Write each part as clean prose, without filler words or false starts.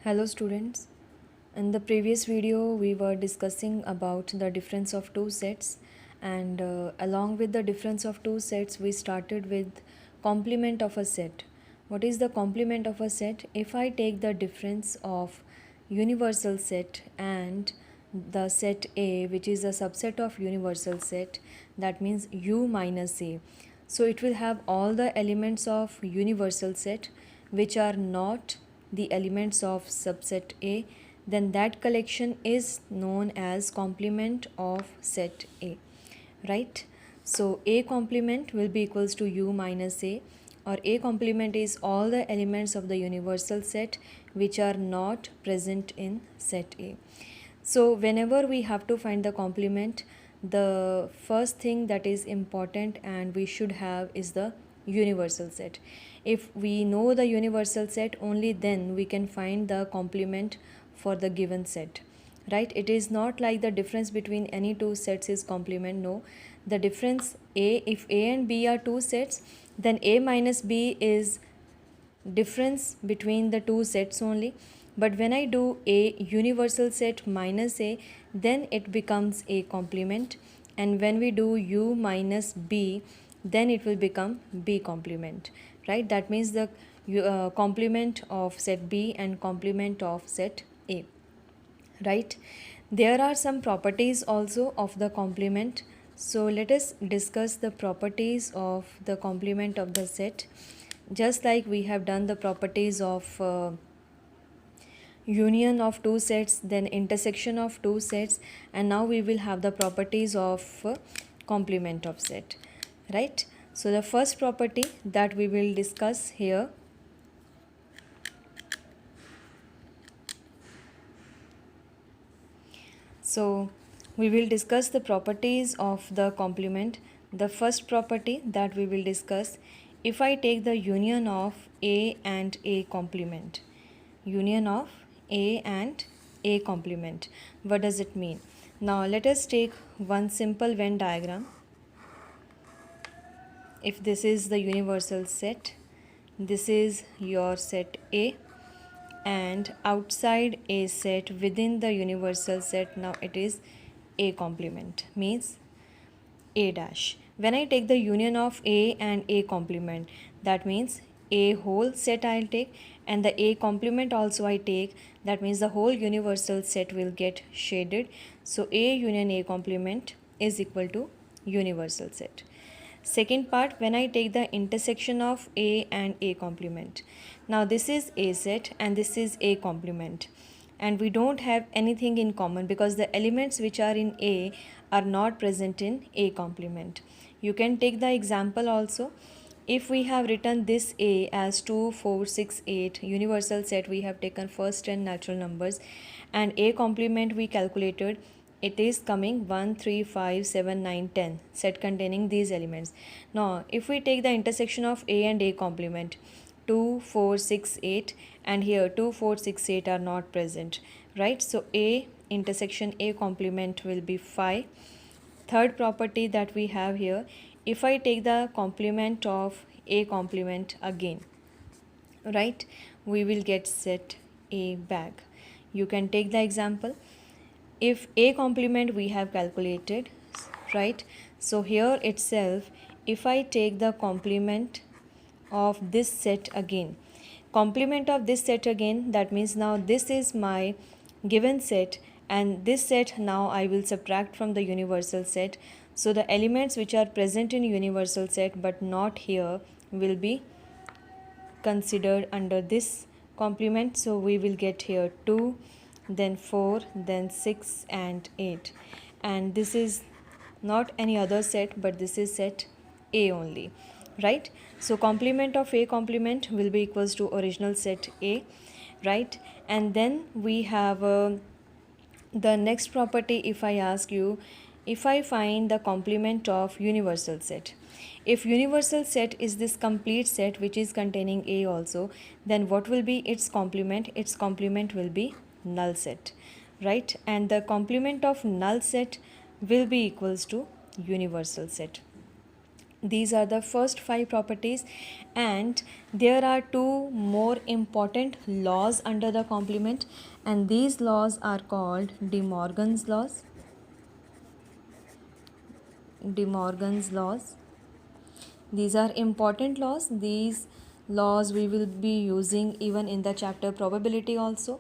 Hello students. In the previous video we were discussing about the difference of two sets and along with the difference of two sets we started with complement of a set. What is the complement of a set? If I take the difference of universal set and the set A, which is a subset of universal set, that means U minus A. So it will have all the elements of universal set which are not the elements of subset A, then that collection is known as complement of set A, right? So A complement will be equals to U minus A, or A complement is all the elements of the universal set which are not present in set A. So whenever we have to find the complement, the first thing that is important and we should have is the universal set. If we know the universal set, only then we can find the complement for the given set, right? It is not like the difference between any two sets is complement. No, the difference A, if A and B are two sets, then A minus B is difference between the two sets only. But when I do A universal set minus A, then it becomes A complement, and when we do U minus B, then it will become B complement, right? That means the complement of set B and complement of set A, right? There are some properties also of the complement. So let us discuss the properties of the complement of the set, just like we have done the properties of union of two sets, then intersection of two sets, and now we will have the properties of complement of set, right? So the first property that we will discuss here, so we will discuss the properties of the complement. The first property that we will discuss, if I take the union of A and A complement, union of A and A complement, what does it mean? Now let us take one simple Venn diagram. If this is the universal set, this is your set A, and outside A set within the universal set, now it is A complement, means A dash. When I take the union of A and A complement, that means A whole set I'll take, and the A complement also I take, that means the whole universal set will get shaded. So A union A complement is equal to universal set. Second part, when I take the intersection of A and A complement. Now this is A set and this is A complement, and we don't have anything in common because the elements which are in A are not present in A complement. You can take the example also. If we have written this A as 2, 4, 6, 8 universal set, we have taken first 10 natural numbers, and A complement we calculated, it is coming 1, 3, 5, 7, 9, 10 set containing these elements. Now if we take the intersection of A and A complement, 2, 4, 6, 8, and here 2, 4, 6, 8 are not present, right? So A intersection A complement will be 5. Third property that we have here, if I take the complement of A complement again, right, we will get set A back. You can take the example. If A complement we have calculated, right? So here itself, if I take the complement of this set again, complement of this set again, that means now this is my given set, and this set now I will subtract from the universal set. So the elements which are present in universal set but not here will be considered under this complement. So we will get here 2, then 4, then 6 and 8, and this is not any other set but this is set A only, right? So complement of A complement will be equals to original set A, right? And then we have the next property. If I ask you, if I find the complement of universal set, if universal set is this complete set which is containing A also, then what will be its complement? Its complement will be null set, right? And the complement of null set will be equals to universal set. These are the first 5 properties, and there are 2 more important laws under the complement, and these laws are called De Morgan's laws. De Morgan's laws. These are important laws. These laws we will be using even in the chapter probability also,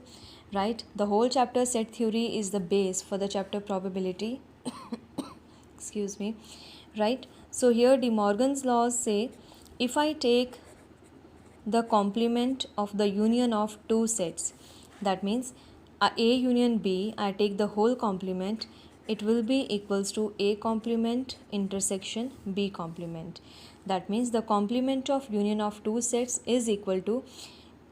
right? The whole chapter set theory is the base for the chapter probability. Excuse me, right? So here De Morgan's laws say, if I take the complement of the union of two sets, that means A union B, I take the whole complement, it will be equals to A complement intersection B complement. That means the complement of union of two sets is equal to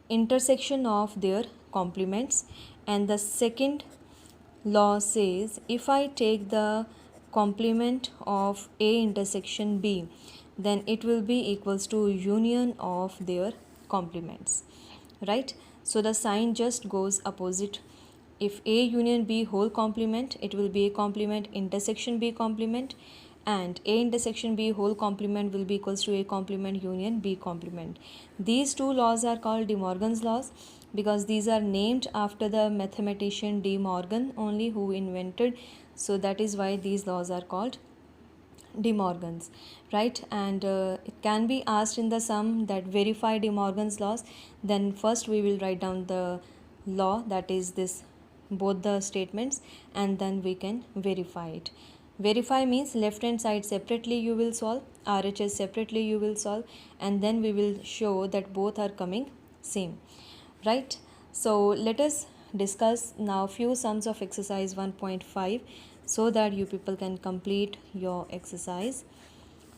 intersection of their complements. And the second law says, if I take the complement of A intersection B, then it will be equals to union of their complements, right? So the sign just goes opposite. If A union B whole complement, it will be A complement intersection B complement, and A intersection B whole complement will be equals to A complement union B complement. These two laws are called De Morgan's laws because these are named after the mathematician De Morgan only, who invented. So that is why these laws are called De Morgan's, right? And it can be asked in the sum that verify De Morgan's laws. Then first we will write down the law, that is this, both the statements, and then we can verify it. Verify means left hand side separately you will solve, RHS separately you will solve, and then we will show that both are coming same, right? So let us discuss now few sums of exercise 1.5 so that you people can complete your exercise.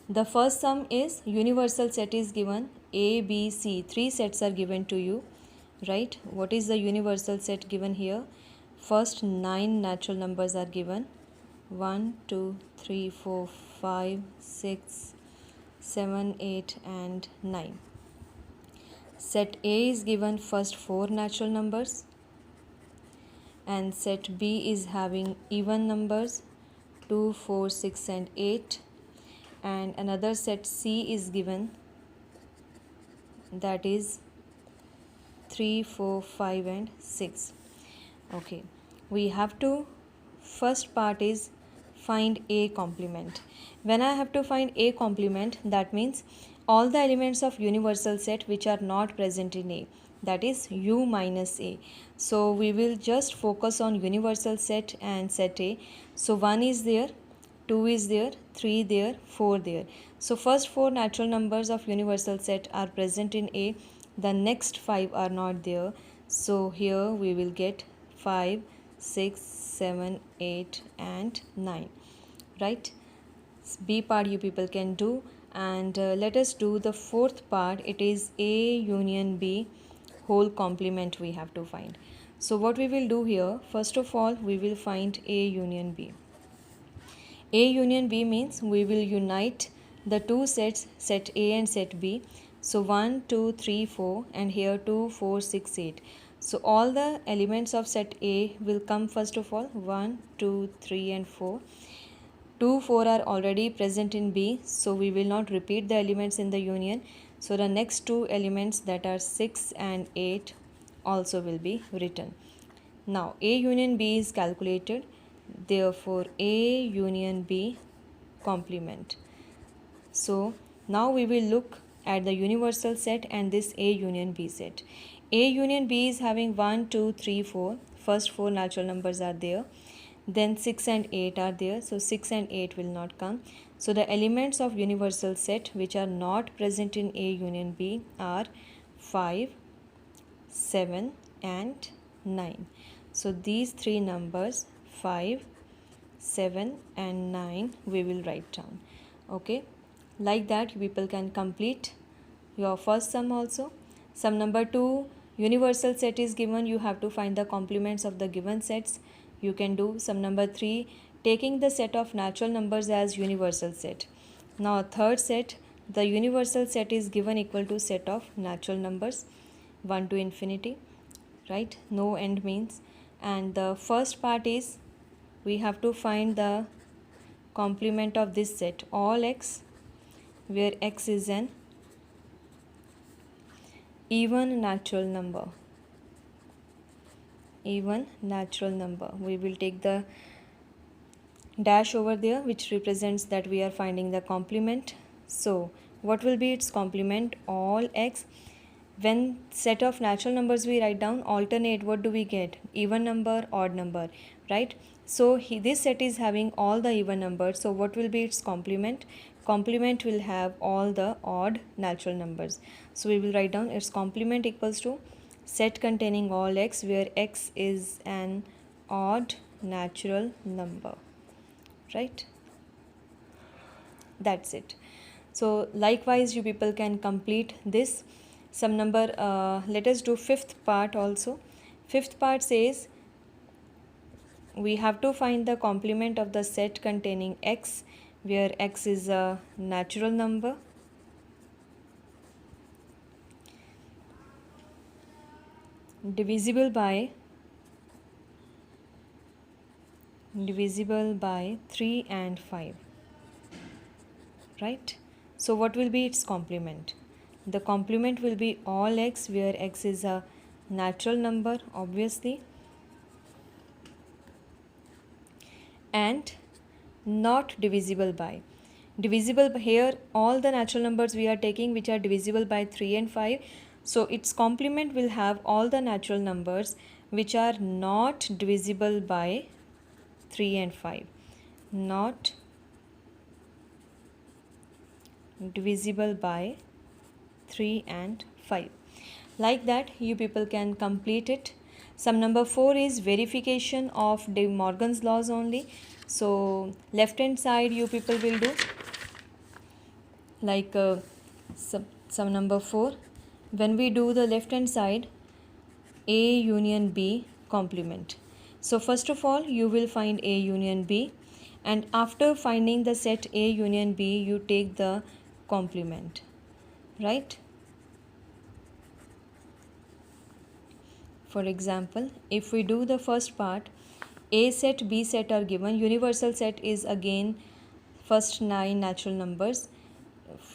The first sum is universal set is given, A, B, C, 3 sets are given to you, right? What is the universal set given here? First 9 natural numbers are given, 1, 2, 3, 4, 5, 6, 7, 8 and 9. Set A is given first 4 natural numbers, and set B is having even numbers 2, 4, 6 and 8, and another set C is given, that is 3, 4, 5 and 6. Okay, we have to, first part is find A complement. When I have to find A complement, that means all the elements of universal set which are not present in A, that is U minus A. So we will just focus on universal set and set A. So 1 is there, 2 is there, 3 there, 4 there. So first 4 natural numbers of universal set are present in A, the next 5 are not there. So here we will get 5, 6, 7, 8 and 9, right? B part you people can do, and let us do the fourth part. It is A union B whole complement we have to find. So what we will do here, first of all we will find A union B. A union B means we will unite the two sets, set A and set B. So 1, 2, 3, 4 and here 2, 4, 6, 8. So all the elements of set A will come first of all, 1, 2, 3 and 4. 2, 4 are already present in B, so we will not repeat the elements in the union. So the next two elements, that are 6 and 8, also will be written. Now A union B is calculated, therefore A union B complement. So now we will look at the universal set and this A union B set. A union B is having 1, 2, 3, 4. First 4 natural numbers are there. Then 6 and 8 are there. So 6 and 8 will not come. So the elements of universal set which are not present in A union B are 5, 7 and 9. So these three numbers 5, 7 and 9 we will write down. Okay, like that you people can complete your first sum also. Sum number 2, universal set is given, you have to find the complements of the given sets. You can do sum number 3, taking the set of natural numbers as universal set. Now third set, the universal set is given equal to set of natural numbers 1 to infinity, right? No end means. And the first part is we have to find the complement of this set, all x where x is an even natural number. Even natural number. We will take the dash over there, which represents that we are finding the complement. So what will be its complement? All x. When set of natural numbers we write down alternate, what do we get? Even number, odd number, right? So this set is having all the even numbers, so what will be its complement? Complement will have all the odd natural numbers. So we will write down its complement equals to set containing all x where x is an odd natural number, right? That's it. So likewise you people can complete this some number. Let us do fifth part also. Fifth part says we have to find the complement of the set containing x where x is a natural number divisible by 3 and 5, right? So what will be its complement? The complement will be all x where x is a natural number, obviously, and not divisible by. Divisible by, here all the natural numbers we are taking which are divisible by 3 and 5. So its complement will have all the natural numbers which are not divisible by 3 and 5. Not divisible by 3 and 5. Like that you people can complete it. Some number 4 is verification of De Morgan's laws only. So left hand side you people will do like some number 4. When we do the left hand side, A union B complement. So first of all you will find A union B, and after finding the set A union B you take the complement, right? For example, if we do the first part, A set, B set are given. Universal set is again first 9 natural numbers.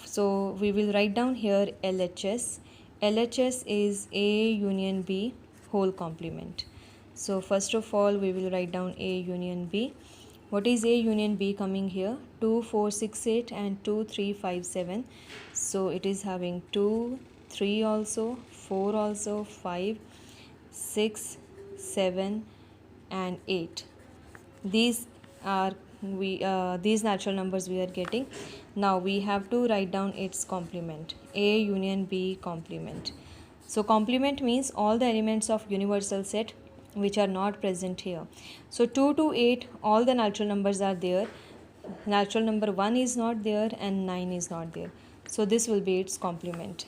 So we will write down here LHS. LHS is A union B whole complement. So first of all we will write down A union B. What is A union B coming here? 2, 4, 6, 8 and 2, 3, 5, 7. So it is having 2, 3 also, 4 also, 5, 6, 7 and 8. These are these natural numbers we are getting. Now we have to write down its complement, A union B complement. So complement means all the elements of universal set which are not present here. So 2 to 8 all the natural numbers are there. Natural number 1 is not there and 9 is not there. So this will be its complement.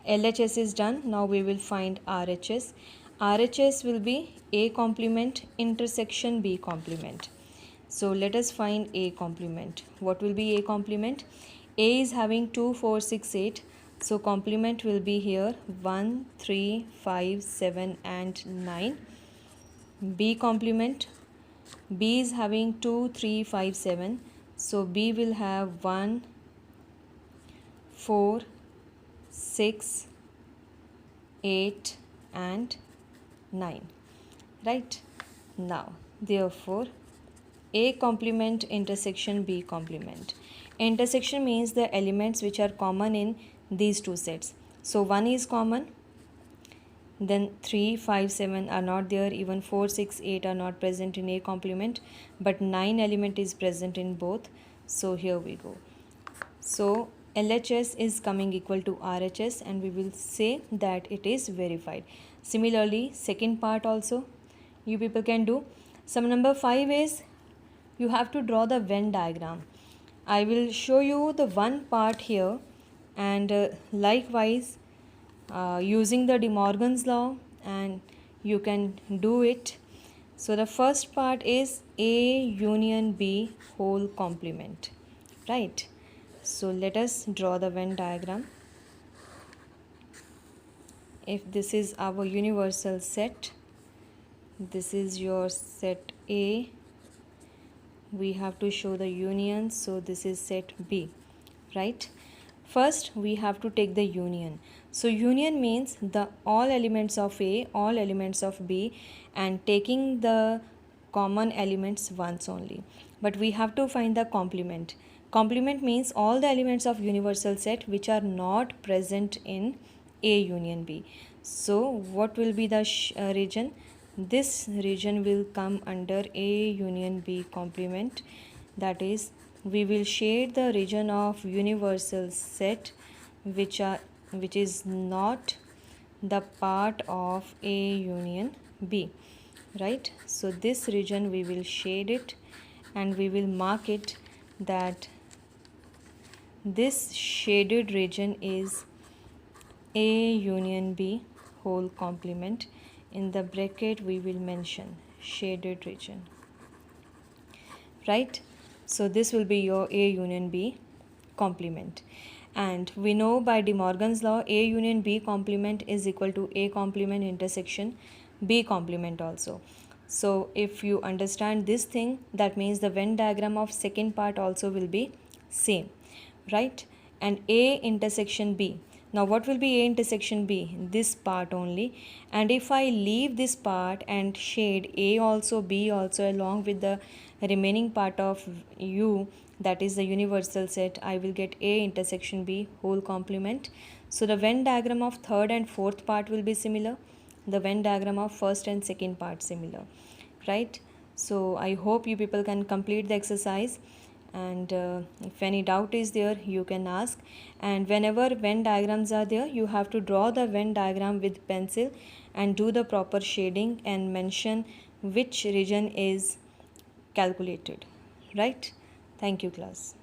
LHS is done. Now we will find RHS. RHS will be A complement intersection B complement. So let us find A complement. What will be A complement? A is having 2, 4, 6, 8. So complement will be here 1, 3, 5, 7 and 9. B complement. B is having 2, 3, 5, 7. So B will have 1, 4, 6, 8 and 9, right? Now therefore A complement intersection B complement. Intersection means the elements which are common in these two sets. So 1 is common, then 3, 5, 7 are not there, even 4, 6, 8 are not present in A complement, but 9 element is present in both. So here we go. So LHS is coming equal to RHS and we will say that it is verified. Similarly, second part also you people can do. Some number 5 is you have to draw the Venn diagram. I will show you the one part here, and likewise using the De Morgan's law, and you can do it. So the first part is A union B whole complement, right? So let us draw the Venn diagram. If this is our universal set, this is your set A, we have to show the union, so this is set B, right? First, we have to take the union. So union means the all elements of A, all elements of B, and taking the common elements once only. But we have to find the complement. Complement means all the elements of universal set which are not present in A union B. So what will be the region? This region will come under A union B complement. That is, we will shade the region of universal set which is not the part of A union B, right? So this region we will shade it and we will mark it that this shaded region is A union B whole complement. In the bracket we will mention shaded region, right? So this will be your A union B complement. And we know by De Morgan's law, A union B complement is equal to A complement intersection B complement also. So if you understand this thing, that means the Venn diagram of second part also will be same, right? And A intersection B. Now what will be A intersection B? This part only. And if I leave this part and shade A also, B also along with the remaining part of U, that is the universal set, I will get A intersection B whole complement. So the Venn diagram of third and fourth part will be similar. The Venn diagram of first and second part similar, right? So I hope you people can complete the exercise, and if any doubt is there you can ask. And whenever Venn diagrams are there, you have to draw the Venn diagram with pencil and do the proper shading and mention which region is calculated, right? Thank you, class.